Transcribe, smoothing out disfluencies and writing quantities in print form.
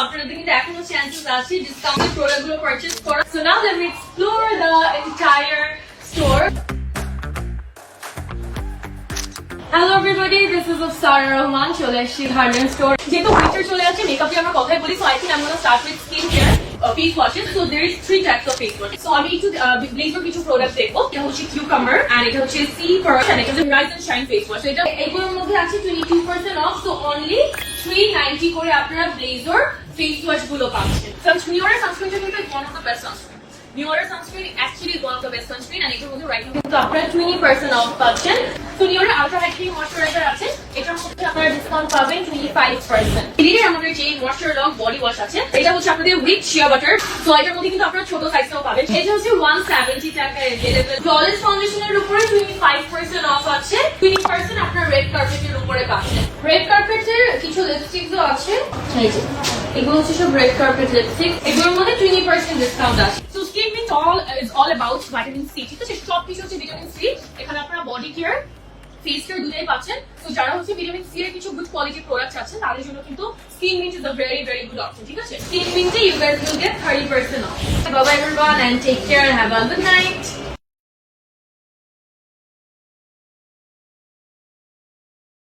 আপনাদের কিন্তু এখনো চান্সেস আছে ডিসকাউন্টেড প্রোডাক্টগুলো পারচেজ করার। So now let me explore the entire store. Hello everybody, this is Sara Rahman. চলে আসছি হার্লেন স্টোর। যেহেতু উইন্টার চলে আসছে, মেকআপ নিয়ে আমরা কথাই বলি, so I think I am gonna start with skin care face washes. So there is 3 types of face washes. So আমি একটু ব্লেজর কিছু প্রোডাক্ট দেখবো। এটা হচ্ছে কিউকাম্বার, এন্ড এটা হচ্ছে সি ফার্স্ট, এন্ড এটা হচ্ছে rise and shine face wash. এটা এগুলোর মধ্যে আছে 22% অফ, সো অনলি 390 করে আপনারা ব্লেজর ফেস ওয়াশ গুলো পাচ্ছেন। নিউয়ারের সানস্ক্রিনটা কিন্তু one of the best sunscreen. নিউয়ারের sunscreen actually one of the best sunscreen, and এটার মধ্যে রাইট নাও কিন্তু আপনারা 20% অফ পাচ্ছেন। তো নিউয়ারের আলট্রা হাইড্রেটিং ময়শ্চারাইজার আছে, এটার মধ্যে আপনারা ডিসকাউন্ট পাবেন 25%। এদিকে আমাদের যে ময়শ্চার লক বডি ওয়াশ আছে, এটা হচ্ছে আপনাদের উইথ শিয়া বাটার। তো এটার মধ্যে কিন্তু আপনারা ছোট সাইজটাও পাবেন। এটা হচ্ছে 170 টাকায় अवेलेबल। ফ্ললেস ফাউন্ডেশনের উপরে 25% অফ আছে, 20% আপনারা রেড কার্পেটের উপরে পাচ্ছেন। রেড কার্পেটের কিছু লিপস্টিকও আছে, এই যে এগুলো হচ্ছে সব রেড কার্পেট লিপস্টিক, এগুলোর মধ্যে 20% ডিসকাউন্ট আছে। So skin mint is all about vitamin C, ঠিক আছে? সব কিছু হচ্ছে ভিটামিন সি। এখানে আপনারা বডি কেয়ার, ফেস কেয়ার দুটোই পাচ্ছেন। তো যারা হচ্ছে ভিটামিন সি এর কিছু গুড কোয়ালিটি প্রোডাক্ট আছে, তাদের জন্য কিন্তু skin mint is a very very good option, ঠিক আছে? স্কিন মিন্টে you guys will get 30% off. Bye bye everyone and take care and have a good night.